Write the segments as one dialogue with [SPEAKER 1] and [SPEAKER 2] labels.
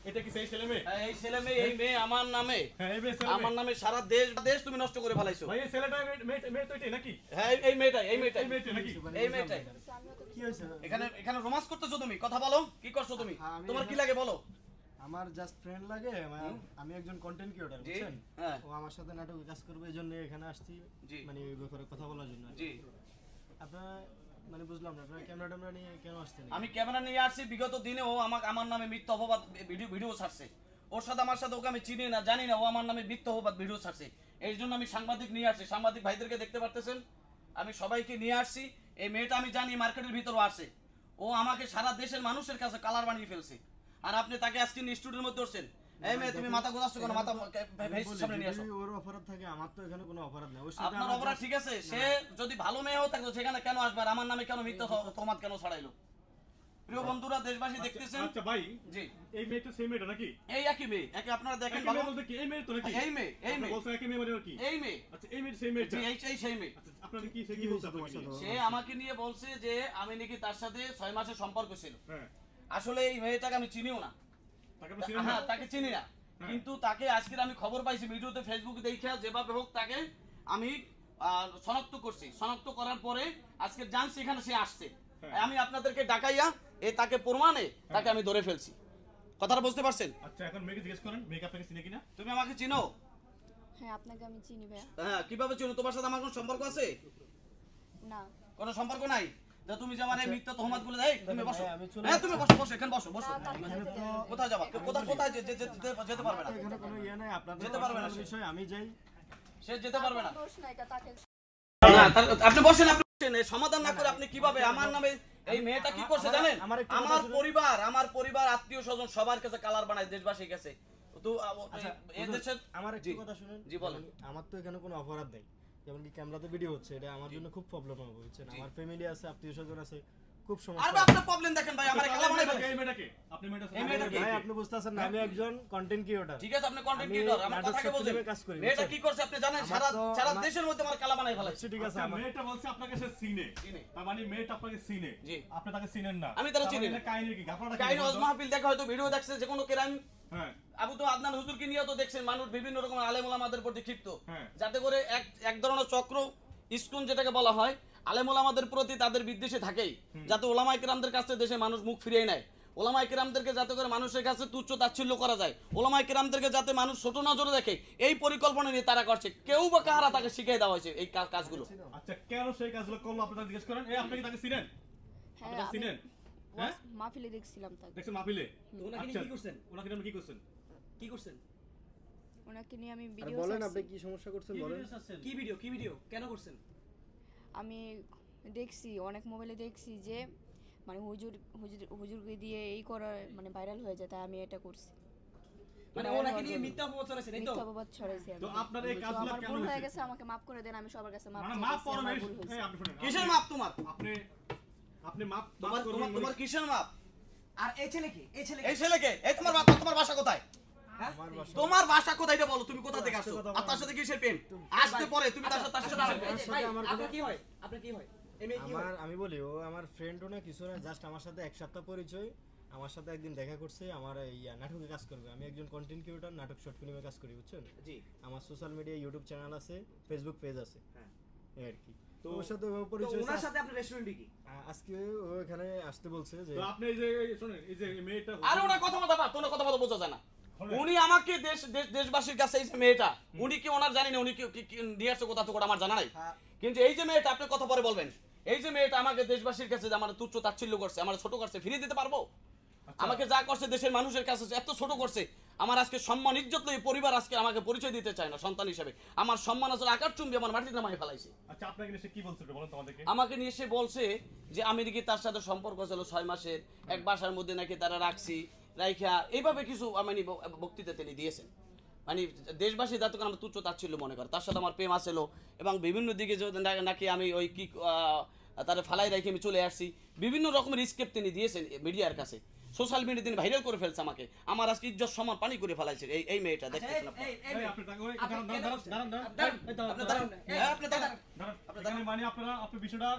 [SPEAKER 1] এটা কি সেই ছেলে মেয়ে?
[SPEAKER 2] হ্যাঁ এই ছেলে মেয়ে, এই মেয়ে আমার নামে,
[SPEAKER 1] হ্যাঁ এই মেয়ে ছেলে
[SPEAKER 2] আমার নামে সারা দেশ তুমি নষ্ট করে ফেলাইছো।
[SPEAKER 1] ভাই এই ছেলেটা মেয়ে তো এটাই নাকি?
[SPEAKER 2] হ্যাঁ এই মেয়েটাই
[SPEAKER 1] এই মেয়েটা নাকি?
[SPEAKER 2] এই মেয়েটাই।
[SPEAKER 3] কি হয়েছে?
[SPEAKER 2] এখানে রোমান্স করতেছো তুমি, কথা বলো কি করছো তুমি, তোমার কি লাগে বলো।
[SPEAKER 3] আমার জাস্ট ফ্রেন্ড লাগে, আমি একজন কন্টেন্ট ক্রিয়েটর, বুঝছেন?
[SPEAKER 2] হ্যাঁ
[SPEAKER 3] ও আমার সাথে নাটকে কাজ করবে, এইজন্য এখানে আসছি, মানে এই ব্যাপারে কথা বলার জন্য।
[SPEAKER 2] জি
[SPEAKER 3] আপনারা মানে বুঝলাম না, আপনারা ক্যামেরা নিয়ে কেন আসছেন?
[SPEAKER 2] আমি ক্যামেরা নিয়ে আসছি, বিগত দিনে ও আমার নামে মিথ্যা অপবাদ ভিডিও ছাড়ছে। ওর সাথে আমার সাথে ওকে আমি চিনি না জানি না, ও আমার নামে মিথ্যা অপবাদ ভিডিও ছাড়ছে। এই জন্য আমি সাংবাদিক নিয়ে আসছি, সাংবাদিক ভাইদেরকে দেখতে পারতেছেন, আমি সবাইকে নিয়ে আসছি। এই মেয়েটা আমি জানি মার্কেটের ভিতরও আসে, ও আমাকে সারা দেশের মানুষের কাছে কালার বানিয়ে ফেলছে। আর আপনি তাকে আজকে স্টুডিওর মধ্যে ধরছেন। এই মেয়ে তুমি মাথা গোছাচ্ছ কেন? মাথা ভেসে সামনে নিয়ে আসো।
[SPEAKER 3] ওর অপরাধ থাকে, আমার তো এখানে কোনো অপরাধ নেই।
[SPEAKER 2] আপনার অপরাধ ঠিক আছে, সে যদি ভালো মেয়েও থাকতো সেখানে কেন আসবে, আর আমার নামে কেন মিথ্যা তহমত কেন ছড়াইলো? প্রিয় বন্ধুরা দেশবাসী দেখতেছেন।
[SPEAKER 1] আচ্ছা ভাই,
[SPEAKER 2] জি
[SPEAKER 1] এই মেয়েটা সেই মেয়েটা নাকি?
[SPEAKER 2] এই একই মেয়ে, একে আপনারা দেখেন
[SPEAKER 1] ভালো বলতে কি এই মেয়ে তো নাকি?
[SPEAKER 2] এই মেয়ে
[SPEAKER 1] বলছেন একই মেয়ে মানে কি?
[SPEAKER 2] এই মেয়ে।
[SPEAKER 1] আচ্ছা এই মেয়ে সেই মেয়েটা।
[SPEAKER 2] জি এই সেই মেয়ে।
[SPEAKER 1] আচ্ছা আপনারা কি সে কি বলছে আপনাকে?
[SPEAKER 2] সে আমাকে নিয়ে বলছে যে আমি নাকি তার সাথে 6 মাসের সম্পর্ক ছিল।
[SPEAKER 1] হ্যাঁ
[SPEAKER 2] আসলে এই মেয়েটাকে আমি চিনিও না।
[SPEAKER 1] তাকে আপনি চিনেন না?
[SPEAKER 2] হ্যাঁ তাকে চিনি না, কিন্তু তাকে আজকে আমি খবর পাইছি ভিডিওতে, ফেসবুকে দেখে যেভাবে হোক তাকে আমি শনাক্ত করছি। শনাক্ত করার পরে আজকে জানছি এখানে সে আসছে। আমি আপনাদেরকে ডাকাইয়া তাকে প্রমাণে তাকে আমি ধরে ফেলছি। কথাটা বুঝতে পারছেন?
[SPEAKER 1] আচ্ছা এখন মেয়েকে জিজ্ঞেস করেন, মেয়েকে আপনাকে চিনে কিনা?
[SPEAKER 2] তুমি আমাকে চিনো?
[SPEAKER 4] হ্যাঁ আপনাকে আমি চিনি ভাইয়া।
[SPEAKER 2] হ্যাঁ কিভাবে চিনো? তোমার সাথে আমার কোনো সম্পর্ক আছে?
[SPEAKER 4] না
[SPEAKER 2] কোনো সম্পর্ক নাই। তা তুমি যে আমার এই মিথ্যা তহমত গুলো দেই, তুমি বসো।
[SPEAKER 3] আমি চলে
[SPEAKER 2] হ্যাঁ তুমি বসো বসো, এখানে বসো বসো। কোথায় যাবা? কোথায় যেতে পারবে না।
[SPEAKER 3] এখানে কোনো ইয়ে নাই, আপনাদের
[SPEAKER 2] যেতে পারবে না
[SPEAKER 3] বিষয় আমি যাই।
[SPEAKER 2] সে যেতে পারবে না।
[SPEAKER 4] দোষ নাই, এটা তাকে
[SPEAKER 2] না আপনি বসেন, আপনি বসেন। সমাধান না করে আপনি কিভাবে আমার নামে এই মেয়েটা কি করছে জানেন? আমার পরিবার আত্মীয় স্বজন সবার কাছে কালার বানায়, দেশবাসীর কাছে। তো এই দেশের
[SPEAKER 3] আমার একটু কথা শুনুন।
[SPEAKER 2] জি বলেন।
[SPEAKER 3] আমার তো এখানে কোনো অপরাধ নেই, যেমন কি ক্যামেরাতে ভিডিও হচ্ছে, এটা আমার জন্য খুব প্রবলেম হবে, বুঝছেন? আমার ফ্যামিলি আছে, আত্মীয় স্বজন আছে, খুব
[SPEAKER 2] আর
[SPEAKER 3] সমস্যা।
[SPEAKER 2] আপনার প্রবলেম দেখেন ভাই, আমার কালা বানাই ফেলছে।
[SPEAKER 1] এই মেয়েটাকে আপনি
[SPEAKER 2] এই মেয়েটাকে
[SPEAKER 3] ভাই আপনি বুঝতাছেন না, আমি একজন কন্টেন্ট ক্রিয়েটর।
[SPEAKER 2] ঠিক আছে আপনি কন্টেন্ট ক্রিয়েটর, আমার কথাকে বলছেন।
[SPEAKER 3] কাজ করি,
[SPEAKER 2] মেয়েটা কি করছে আপনি জানেন? সারা দেশের মধ্যে আমার কালা বানাই ফেলাইছে।
[SPEAKER 3] ঠিক আছে,
[SPEAKER 1] আচ্ছা মেয়েটা বলছে আপনাকে সে চিনে। তার মানে মেয়েটা আপনাকে চিনে।
[SPEAKER 2] জি
[SPEAKER 1] আপনি তাকে চিনেন না।
[SPEAKER 2] আমি তারা চিনি না।
[SPEAKER 1] কাহিনী কি? আপনারা কি?
[SPEAKER 2] কাহিনী ওয়াজ মাহফিল দেখা হয়তো ভিডিও দেখছে যে কোনো ক্রাইম।
[SPEAKER 1] হ্যাঁ
[SPEAKER 2] আবু তো আদনান হুজুরকে নিয়েও তো দেখছেন মানুষ বিভিন্ন রকম আলেম ওলামাদের প্রতি ক্ষিপ্ত,
[SPEAKER 1] হ্যাঁ।
[SPEAKER 2] যাতে করে এক ধরনের চক্র ইস্কুন যেটাকে বলা হয় আলেম ওলামাদের প্রতি তাদের বিদ্বেষে থাকেই, যাতে ওলামায়ে কেরামদের কাছে দেশে মানুষ মুখ ফিরিয়ে নেয়। ওলামায়ে কেরামদেরকে যাতে করে মানুষের কাছে তুচ্ছ তাচ্ছিল্য করা যায়, ওলামায়ে কেরামদেরকে যাতে মানুষ ছোট নজরে দেখে, এই পরিকল্পনা নিয়ে তারা করছে। কেউ বা কাহারা তাকে শিখিয়ে দেওয়া হয়েছে এই কাজগুলো।
[SPEAKER 1] আচ্ছা কেন সেই কাজগুলো করলো আপনারা জিজ্ঞেস করেন। এই আপনি কি তাকে চিনেন? আপনি তাকে চিনেন? হ্যাঁ
[SPEAKER 4] মাহফিলে দেখছিলাম তাকে।
[SPEAKER 1] দেখছেন মাহফিলে?
[SPEAKER 5] ওনাকে নিয়ে কি করছেন?
[SPEAKER 1] ওনাকে নিয়ে কি করছেন?
[SPEAKER 5] কি করছেন?
[SPEAKER 4] ওনাকে নিয়ে আমি
[SPEAKER 3] আর
[SPEAKER 4] ভিডিও
[SPEAKER 3] বলেন আপনি কি সমস্যা করছেন বলেন।
[SPEAKER 5] কি ভিডিও কেন করছেন?
[SPEAKER 4] আমি দেখছি অনেক মোবাইলে দেখছি যে মানে হুজুরকে দিয়ে এই করা মানে ভাইরাল হয়ে যায়, তাই আমি এটা করছি।
[SPEAKER 5] মানে ওনাকে নিয়ে মিথ্যা অপবাদ ছড়াইছেন, এই তো?
[SPEAKER 4] মিথ্যা অপবাদ ছড়াইছি আমি।
[SPEAKER 1] তো আপনার এই কাজগুলো
[SPEAKER 4] আমার
[SPEAKER 1] কেন
[SPEAKER 4] ভুল হয়ে
[SPEAKER 1] হয়েছে?
[SPEAKER 4] গেছে, আমাকে মাফ করে দেন, আমি সবার কাছে মাফ
[SPEAKER 1] মানে
[SPEAKER 4] চাইছি,
[SPEAKER 1] মাপ করুন।
[SPEAKER 4] আমার ভুল হয়েছে।
[SPEAKER 1] এই আপনি শুনেন।
[SPEAKER 2] কিসের মাপ তোমার?
[SPEAKER 1] আপনি মাপ করুন।
[SPEAKER 2] তোমার কিসের মাপ?
[SPEAKER 5] আর এই ছেলেকে
[SPEAKER 2] এই ছেলেকে এই তোমার বাসা কোথায়?
[SPEAKER 3] আমার বাসা
[SPEAKER 2] তোমার বাসা কোথায় এটা বলো, তুমি কোথা থেকে আসছো? আর তার সাথে কিসের প্রেম? আসতে পরে তুমি তার সাথে
[SPEAKER 5] ভাই আপনার কি হয়? আপনার কি হয়? এই মেয়ে কি হয়?
[SPEAKER 3] আমি বলি ও আমার ফ্রেন্ডও না কিছু না, জাস্ট আমার সাথে এক সপ্তাহ পরিচয়। আমার সাথে একদিন দেখা করছে, আমার নাটকে কাজ করবে। আমি একজন কন্টেন্ট ক্রিয়েটর, নাটক শর্ট ফিল্মে কাজ করি, বুঝছেন?
[SPEAKER 5] জি
[SPEAKER 3] আমার সোশ্যাল মিডিয়া ইউটিউব চ্যানেল আছে, ফেসবুক পেজ আছে,
[SPEAKER 5] হ্যাঁ
[SPEAKER 3] এই আর কি। তো ওর সাথে পরিচয়
[SPEAKER 5] তো ওনার সাথে আপনার রেস্টুরেন্টে কি?
[SPEAKER 3] আজকে ও এখানে আসতে বলছে যে
[SPEAKER 1] তো আপনি এই যে শুনেন এই যে মেয়েটা
[SPEAKER 2] আর ওনা কথা বোঝা যায় না। উনি আমাকে দেশবাসীর কাছে এই যে মেয়েটা, উনি কি ওনার জানি না, উনি কি নিয়ে আসছে কোথা থেকে আমার জানা নাই। কিন্তু এই যে মেয়েটা, আপনি কথা পরে বলবেন, এই যে মেয়েটা আমাকে দেশবাসীর কাছে আমার তুচ্ছ তাচ্ছিল্য করছে, আমার ছোট করছে, ফিরিয়ে দিতে পারবো? আমাকে যা করছে দেশের মানুষের কাছে এত ছোট করছে, আমার আজকে সম্মান ইজ্জত লই পরিবার আজকে আমাকে পরিচয় দিতে চায় না সন্তান হিসেবে। আমার সম্মান আসলে আকার চুম্বি আমার মাটিতে নামাই ফেলাইছে।
[SPEAKER 1] আচ্ছা আপনাকে নিয়ে সে কি বলছিল বলেন তো আমাদেরকে।
[SPEAKER 2] আমাকে নিয়ে এসে বলছে যে আমি নাকি তার সাথে সম্পর্ক ছিল 6 মাসের, এক বাসার মধ্যে নাকি তারা রাখছি, রাইখা এইভাবে কিছু মানে বক্তৃতা তিনি দিয়েছেন। মানে দেশবাসী যাতে করে আমার তুচ্ছ তাচ্ছিল্য মনে করে, তার সাথে আমার প্রেম আসছিল এবং বিভিন্ন দিকে নাকি আমি ওই কি তারা ফালাই রেখে আমি চলে আসছি, বিভিন্ন রকমের স্কেপ তিনি দিয়েছেন মিডিয়ার কাছে। সোশ্যাল মিডিয়া তিনি ভাইরাল করে ফেলছে আমাকে, আমার আজকে ইজ্জত সম্মান পানি করে ফেলাইছে এই মেয়েটা। দেখতেছেন
[SPEAKER 1] আপনি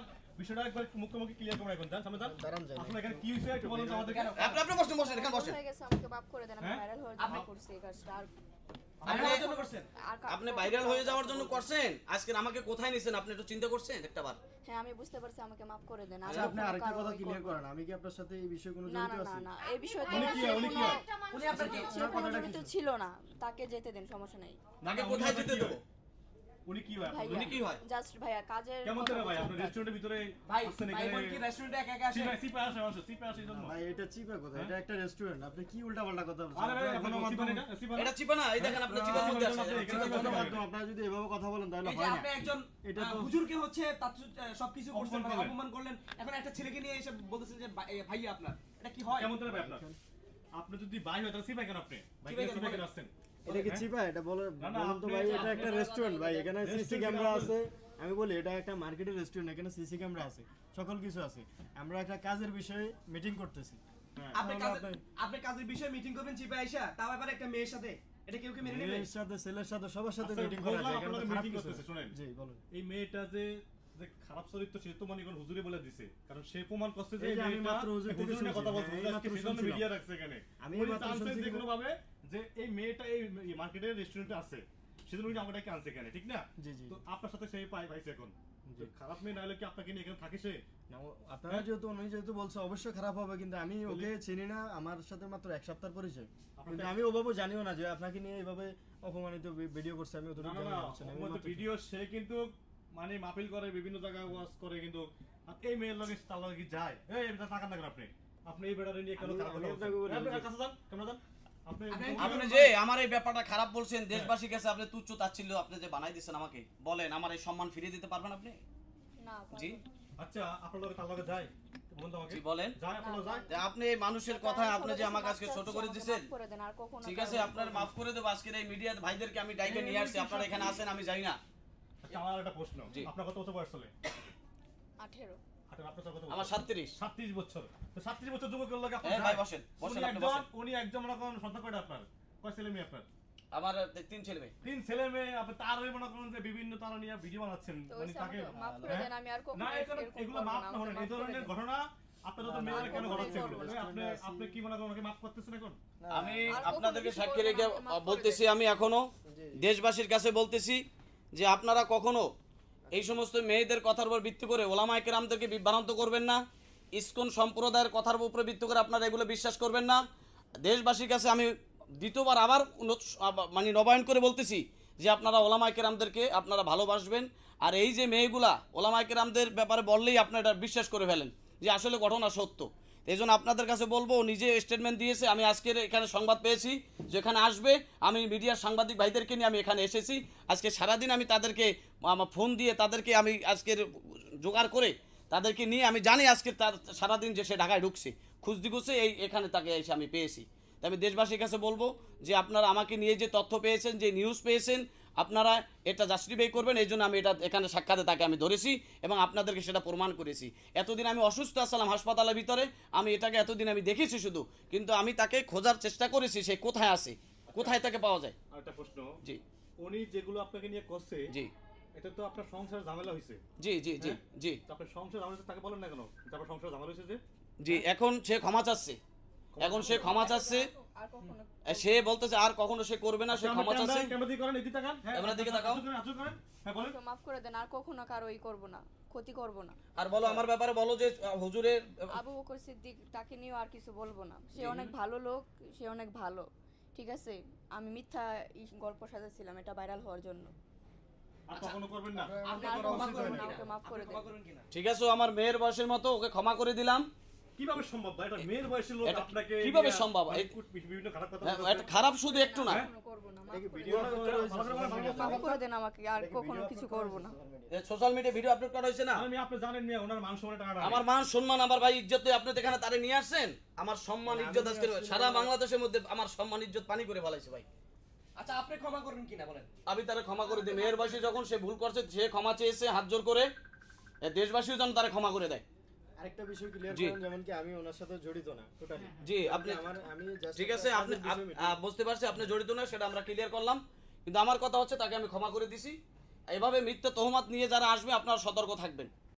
[SPEAKER 1] বিষয়টা একবার মুখোমুখি ক্লিয়ার করে এখন জান সামনে জান।
[SPEAKER 3] দাঁড়ান যান,
[SPEAKER 1] আসলে এখানে কি হইছে একটু বলুন তো আমাদেরকে।
[SPEAKER 2] আপনি বসেন এখানে বসেন।
[SPEAKER 4] হয়ে গেছে, আমাকে মাফ করে দেন, আমি
[SPEAKER 1] হ্যাঁ?
[SPEAKER 4] ভাইরাল হওয়ার জন্য করছি এই কাজটা। আর
[SPEAKER 5] আপনার জন্য করছেন?
[SPEAKER 2] আপনি ভাইরাল হয়ে যাওয়ার জন্য করছেন, আজকে আমাকে কোথায় নিছেন আপনি একটু চিন্তা করছেন একটাবার?
[SPEAKER 4] হ্যাঁ আমি বুঝতে পারছি, আমাকে মাফ করে দেন।
[SPEAKER 3] আচ্ছা আপনি আরেকটা কথা ক্লিয়ার করেন, আমি কি আপনার সাথে এই বিষয়ে কোনো
[SPEAKER 4] না
[SPEAKER 3] জড়িত
[SPEAKER 4] না না
[SPEAKER 3] আছি?
[SPEAKER 4] না, এই বিষয়ে তো
[SPEAKER 1] উনি কি হয়? উনি কি হয়?
[SPEAKER 5] উনি আপনার কি?
[SPEAKER 4] সে কোনো জড়িত ছিল না, তাকে যেতে দেন, সমস্যা নাই।
[SPEAKER 2] তাকে
[SPEAKER 1] উনি
[SPEAKER 2] কোথায়
[SPEAKER 1] আপনার
[SPEAKER 2] যেতে
[SPEAKER 1] কি
[SPEAKER 2] দেবো?
[SPEAKER 1] হয়? উনি কি হয়?
[SPEAKER 4] ভাইয়া
[SPEAKER 2] উনি কি হয়?
[SPEAKER 4] জাস্ট ভাইয়া কাজের
[SPEAKER 1] কেমন
[SPEAKER 4] কথা
[SPEAKER 1] করে ভাই?
[SPEAKER 4] বলছি
[SPEAKER 1] আপনি
[SPEAKER 4] আপনাকে।
[SPEAKER 1] রেস্টুরেন্টের ভিতরে
[SPEAKER 5] ভাই
[SPEAKER 1] আসছেন
[SPEAKER 5] ভাই বোন কি
[SPEAKER 1] এখানে?
[SPEAKER 5] রেস্টুরেন্টে একা একা আসে?
[SPEAKER 1] সিপে আসে এই জন্য।
[SPEAKER 3] ভাই এটা চিপা কথা, এটা একটা রেস্টুরেন্ট, আপনি কি উল্টাপাল্টা কথা বলছেন?
[SPEAKER 1] আরে ভাই,
[SPEAKER 3] আপনার
[SPEAKER 1] এখন
[SPEAKER 3] গণমাধ্যম-
[SPEAKER 1] সিপা এটা সিপা
[SPEAKER 2] এটা চিপা না, এই দেখেন আপনি চিপার মধ্যে আছে।
[SPEAKER 1] আপনি এখানে
[SPEAKER 2] চিপার মধ্যে
[SPEAKER 3] গণমাধ্যম, আপনারা যদি এভাবে কথা বলেন তাহলে
[SPEAKER 5] এই যে
[SPEAKER 3] হয় না।
[SPEAKER 5] আপনি একজন
[SPEAKER 3] এটা তো-
[SPEAKER 5] হুজুরকে হচ্ছে তার সবকিছু করছেন,
[SPEAKER 1] অপমান
[SPEAKER 5] মানে
[SPEAKER 1] করলেন।
[SPEAKER 5] অপমান করলেন, এখন একটা ছেলেকে নিয়ে এসে বলতেছেন যে ভাইয়া আপনার, এটা কি হয়?
[SPEAKER 1] কেমন করে ভাই আপনার? আপনি যদি ভাই হয় তাহলে সিপা কেন আপনি? ভাই
[SPEAKER 5] সিপা কেন?
[SPEAKER 1] সিপা কেন আসছেন?
[SPEAKER 3] এটা কি চিপা? এটা বলে
[SPEAKER 1] না, না,
[SPEAKER 3] বলুন তো
[SPEAKER 1] আপনি-
[SPEAKER 3] ভাই, এটা একটা
[SPEAKER 1] আপনি-
[SPEAKER 3] রেস্টুরেন্ট ভাই, এখানে সিসি
[SPEAKER 1] রেস্টুরেন্ট
[SPEAKER 3] ক্যামেরা
[SPEAKER 1] আপনি-
[SPEAKER 3] আছে। আমি বলি এটা একটা মার্কেটের রেস্টুরেন্ট, এখানে সিসি ক্যামেরা আছে, সকল কিছু আছে। আমরা একটা কাজের বিষয়ে মিটিং করতেছি।
[SPEAKER 1] হ্যাঁ।
[SPEAKER 5] আপনি
[SPEAKER 3] তাহলে
[SPEAKER 5] আপনি কাজের বিষয়ে মিটিং করবেন চিপা আইসা, তাও আবার একটা মেয়ের সাথে, এটা কেউ কি মেনে নেবে?
[SPEAKER 3] মেয়ের সাথে ছেলের সাথে সবার সাথে
[SPEAKER 1] আচ্ছা,
[SPEAKER 3] মিটিং করা
[SPEAKER 1] বললাম
[SPEAKER 3] যায়,
[SPEAKER 1] আপনারা
[SPEAKER 3] এখানে তো খারাপ
[SPEAKER 1] meeting
[SPEAKER 3] কিছু
[SPEAKER 1] করতেছে,
[SPEAKER 3] না।
[SPEAKER 1] শুনেন।
[SPEAKER 3] জি বলুন।
[SPEAKER 1] এই মেয়েটা যে যে খারাপ চরিত্র সে তো মনে করেন হুজুরে বলে দিছে, কারণ সে প্রমাণ করছে যে
[SPEAKER 3] এই যে আমি
[SPEAKER 1] মেয়েটা
[SPEAKER 3] মাত্র হুজুর থেকে
[SPEAKER 1] হুজুরের কথা
[SPEAKER 3] শুনছি,
[SPEAKER 1] বলছে,
[SPEAKER 3] হ্যাঁ,
[SPEAKER 1] হুজুর
[SPEAKER 3] এই
[SPEAKER 1] আজকে
[SPEAKER 3] মাত্র
[SPEAKER 1] সেজন্য
[SPEAKER 3] শুনছিলাম।
[SPEAKER 1] মিডিয়া রাখছে এখানে।
[SPEAKER 3] আমি
[SPEAKER 1] উনি
[SPEAKER 3] মাত্র
[SPEAKER 1] চান্সেস
[SPEAKER 3] শুনছি
[SPEAKER 1] যে
[SPEAKER 3] কি-
[SPEAKER 1] কোনো ভাবে যে এই মেয়েটা এই মার্কেটের রেস্টুরেন্টে আছে, সেজন্য উনি আমাকে আনছে এখানে, ঠিক না?
[SPEAKER 3] জি জি।
[SPEAKER 1] তো আপনার সাথে সেই পাইছে এখন। তো খারাপ মেয়ে না হলে কি আপনাকে নিয়ে এখানে থাকে সে?
[SPEAKER 3] না, আপনারা যেহেতু উনি যেহেতু বলছে অবশ্যই খারাপ হবে, কিন্তু আমি ওকে চিনি না, আমার সাথে মাত্র এক সপ্তাহ পরিচয়, কিন্তু আমি ওভাবে জানিও না যে আপনাকে নিয়ে এইভাবে অপমানিত ভিডিও করছে, আমি
[SPEAKER 1] না
[SPEAKER 3] অতটুকু
[SPEAKER 1] না
[SPEAKER 3] জানি
[SPEAKER 1] না,
[SPEAKER 3] না, বুঝছেন? আমি
[SPEAKER 1] অপমানিত
[SPEAKER 3] মাত্র-
[SPEAKER 1] ভিডিও সে কিন্তু মানে মাহফিল করে, বিভিন্ন জায়গায় ওয়াজ করে, কিন্তু আর এই মেয়ের লগে তার লগে কি যায়? এই এটা টাকা না আপনি আপনি এই বেটারে নিয়ে কেন
[SPEAKER 3] আমি-
[SPEAKER 1] খারাপ
[SPEAKER 3] আমি
[SPEAKER 1] কথা
[SPEAKER 3] আপনাকে বলি
[SPEAKER 1] বলছেন?
[SPEAKER 3] যে-
[SPEAKER 1] আপনি কাছে যান, কেমন যান? আপনি
[SPEAKER 2] আপনি যে আমার এই ব্যাপারটা খারাপ বলছেন, দেশবাসীর কাছে আপনি তুচ্ছ তাচ্ছিল্য আপনি যে বানাই দিচ্ছেন আমাকে, বলেন আমার এই সম্মান ফিরিয়ে দিতে পারবেন আপনি?
[SPEAKER 4] না
[SPEAKER 2] জি
[SPEAKER 1] আচ্ছা আপনার লগে তার লগে যায়? বলুন তো আমাকে।
[SPEAKER 2] জি বলেন।
[SPEAKER 1] যায় আপনার লগে যায়?
[SPEAKER 2] যে আপনি এই মানুষের কথা আপনি যে আমাকে আজকে ছোট করে দিচ্ছেন,
[SPEAKER 4] করে দেন, আর কখনো
[SPEAKER 2] ঠিক আছে আপনার মাফ করে দেবো। আজকের এই মিডিয়া ভাইদেরকে আমি ডাইকে নিয়ে আসছি, আপনারা এখানে আসেন আমি যাই না।
[SPEAKER 1] আচ্ছা আমার একটা প্রশ্ন,
[SPEAKER 2] জি।
[SPEAKER 1] আপনার কত বছর বয়স চলে?
[SPEAKER 4] 18
[SPEAKER 1] আপনার কত বছর?
[SPEAKER 2] আমার 37।
[SPEAKER 1] 37 বছর। তো 37 বছর যুবকের লগে আপনি
[SPEAKER 2] এই ভাই
[SPEAKER 1] যায়?
[SPEAKER 2] বসেন, বসেন
[SPEAKER 1] উনি
[SPEAKER 2] আপনি
[SPEAKER 1] একজন
[SPEAKER 2] বসেন।
[SPEAKER 1] উনি একজন মনে করেন সন্তান কয়টা আপনার? কয় ছেলে মেয়ে আপনার?
[SPEAKER 2] আমার 3 ছেলে মেয়ে।
[SPEAKER 1] 3 ছেলে মেয়ে, আপনি তার মনে করেন যে বিভিন্ন তারা নিয়ে ভিডিও বানাচ্ছেন,
[SPEAKER 4] তো
[SPEAKER 1] মানে তাকে
[SPEAKER 4] মাফ করে দেন, আমি আর কখনো
[SPEAKER 1] না এগুলো
[SPEAKER 4] এরকম
[SPEAKER 1] এগুলো
[SPEAKER 4] করবো
[SPEAKER 1] মাপ
[SPEAKER 4] না,
[SPEAKER 1] না
[SPEAKER 4] আমাকে
[SPEAKER 1] হলেন,
[SPEAKER 4] মাফ
[SPEAKER 1] এই
[SPEAKER 4] করে
[SPEAKER 1] ধরনের
[SPEAKER 4] দেন।
[SPEAKER 1] ঘটনা আপনারা তো
[SPEAKER 3] না,
[SPEAKER 1] মেয়েরা
[SPEAKER 3] না,
[SPEAKER 1] কেন
[SPEAKER 3] না,
[SPEAKER 1] ঘটাচ্ছে
[SPEAKER 3] না,
[SPEAKER 1] এগুলো?
[SPEAKER 3] না,
[SPEAKER 1] আপনি
[SPEAKER 3] না,
[SPEAKER 1] আপনি কি মনে করেন আমাকে মাফ করতেছেন এখন?
[SPEAKER 2] আমি
[SPEAKER 4] আর
[SPEAKER 2] আপনাদেরকে
[SPEAKER 4] কখনো
[SPEAKER 2] সাক্ষী
[SPEAKER 4] কিছু
[SPEAKER 2] রেখে
[SPEAKER 4] করবো না, আমাকে মাফ করে
[SPEAKER 2] বলতেছি, আমি এখনো দেশবাসীর কাছে বলতেছি যে আপনারা কখনো এই সমস্ত মেয়েদের কথার উপর ভিত্তি করে ওলামায়ে কেরামদেরকে বিভ্রান্ত করবেন না, ইসকন সম্প্রদায়ের কথার উপরে ভিত্তি করে আপনারা এগুলো বিশ্বাস করবেন না। দেশবাসীর কাছে আমি দ্বিতীয়বার আবার মানে নবায়ন করে বলতেছি যে আপনারা ওলামায়ে কেরামদেরকে আপনারা ভালোবাসবেন, আর এই যে মেয়েগুলা ওলামায়ে কেরামদের ব্যাপারে বললেই আপনারা এটা বিশ্বাস করে ফেলেন যে আসলে ঘটনা সত্য। এই জন্য আপনাদের কাছে বলবো, ও নিজে স্টেটমেন্ট দিয়েছে, আমি আজকের এখানে সংবাদ পেয়েছি যেখানে আসবে, আমি মিডিয়ার সাংবাদিক ভাইদেরকে নিয়ে আমি এখানে এসেছি। আজকে সারাদিন আমি তাদেরকে আমার ফোন দিয়ে তাদেরকে আমি আজকের জোগাড় করে তাদেরকে নিয়ে, আমি জানি আজকে তার সারাদিন যে সে ঢাকায় ঢুকছে, খুঁজতে এই এখানে তাকে এসে আমি পেয়েছি। তাই আমি দেশবাসীর কাছে বলবো যে আপনারা আমাকে নিয়ে যে তথ্য পেয়েছেন, যে নিউজ পেয়েছেন, আপনারা এটা জাস্টিফাই করবেন। এই জন্য আমি এটা এখানে সাক্ষাতে তাকে আমি ধরেছি এবং আপনাদেরকে সেটা প্রমাণ করেছি। এতদিন আমি অসুস্থ আসলাম হাসপাতালের ভিতরে, আমি এটাকে এতদিন আমি দেখেছি শুধু, কিন্তু আমি তাকে খোঁজার চেষ্টা করেছি সে কোথায় আছে, কোথায় তাকে পাওয়া যায়।
[SPEAKER 1] আরেকটা প্রশ্ন,
[SPEAKER 2] জি
[SPEAKER 1] উনি যেগুলো আপনাকে নিয়ে করছে,
[SPEAKER 2] জি
[SPEAKER 1] এটা তো আপনার সংসার ঝামেলা হয়েছে,
[SPEAKER 2] জি জি জি জি
[SPEAKER 1] তো আপনার সংসার ঝামেলা হয়েছে, তাকে বলেন না কেন যে আপনার সংসার ঝামেলা হয়েছে? যে
[SPEAKER 2] জি এখন সে ক্ষমা চাচ্ছে, এখন সে ক্ষমা চাচ্ছে,
[SPEAKER 4] আর কখনো
[SPEAKER 2] সে বলতেছে আর কখনো সে করবে না, সে ক্ষমা চাচ্ছে।
[SPEAKER 1] ক্যামেরা দিয়ে করেন, এদিকে তাকান, হ্যাঁ
[SPEAKER 2] ক্যামেরার দিকে তাকাও।
[SPEAKER 1] আচর করেন, হ্যাঁ বলেন।
[SPEAKER 4] মাফ করে দেন, আর কখনো কারো করব না, ক্ষতি করব না।
[SPEAKER 2] আর বলো আমার ব্যাপারে বলো যে হুজুরের
[SPEAKER 4] আবু বকর সিদ্দিক তাকে নিয়েও আর কিছু বলবো না, সে অনেক ভালো লোক, সে অনেক ভালো, ঠিক আছে? আমি মিথ্যা গল্প সাজাচ্ছিলাম এটা ভাইরাল হওয়ার জন্য।
[SPEAKER 1] আর কখনো করবেন না।
[SPEAKER 5] আপনি
[SPEAKER 4] আর
[SPEAKER 5] ক্ষমা
[SPEAKER 4] কখনো
[SPEAKER 5] করবেন
[SPEAKER 4] না,
[SPEAKER 5] কিনা?
[SPEAKER 4] ওকে মাফ করে
[SPEAKER 5] আপনি ক্ষমা
[SPEAKER 4] দেন।
[SPEAKER 5] করবেন কিনা?
[SPEAKER 2] ঠিক আছে, ও আমার মেয়ের বয়সের মতো, ওকে ক্ষমা করে দিলাম।
[SPEAKER 1] কিভাবে সম্ভব ভাই? এটা মেয়ের বয়সের লোক
[SPEAKER 2] এটা
[SPEAKER 1] আপনাকে
[SPEAKER 2] কিভাবে
[SPEAKER 1] নিয়ে
[SPEAKER 2] সম্ভব?
[SPEAKER 1] মানে বিভিন্ন খারাপ কথা
[SPEAKER 2] হ্যাঁ,
[SPEAKER 1] বলতেছে।
[SPEAKER 2] এটা খারাপ শুধু একটু না,
[SPEAKER 4] কখনো করব না, মাফ
[SPEAKER 3] দেখি
[SPEAKER 4] করে
[SPEAKER 3] ভিডিও
[SPEAKER 4] দেন। মাফ করে দেন আমাকে, আর কখনো কিছু করব না।
[SPEAKER 2] সোশ্যাল মিডিয়া ভিডিও আপলোড করা হয়েছে না।
[SPEAKER 1] আমি আপনি জানেন মিয়া ওনার মান সম্মানের টাকা
[SPEAKER 2] আমার মান সম্মান, আমার ভাই ইজ্জত, আপনি তো এখানে তারে নিয়ে আসছেন, আমার সম্মান ইজ্জত আজকে সারা বাংলাদেশের মধ্যে আমার সম্মান ইজ্জত পানি করে ফেলাইছে ভাই।
[SPEAKER 5] আচ্ছা আপনি ক্ষমা করবেন কিনা বলেন?
[SPEAKER 2] আমি তারে ক্ষমা করে দিই, মেয়ের বয়সে যখন সে ভুল করছে, সে ক্ষমা চেয়েছে হাত জোর করে, দেশবাসীও যেন তারে ক্ষমা করে দেয়।
[SPEAKER 3] আরেকটা বিষয় ক্লিয়ার
[SPEAKER 2] জি।
[SPEAKER 3] করেন, যেমন কি আমি ওনার সাথে জড়িত না টোটালি।
[SPEAKER 2] জি আপনি
[SPEAKER 3] আমি just
[SPEAKER 2] ঠিক আছে,
[SPEAKER 3] একটা
[SPEAKER 2] আপনি
[SPEAKER 3] কাজের বিষয়ে meeting-
[SPEAKER 2] বুঝতে পারছি আপনি জড়িত না, সেটা আমরা ক্লিয়ার করলাম, কিন্তু আমার কথা হচ্ছে তাকে আমি ক্ষমা করে দিছি। এভাবে মিথ্যা তহমাত নিয়ে যারা আসবে আপনারা সতর্ক থাকবেন।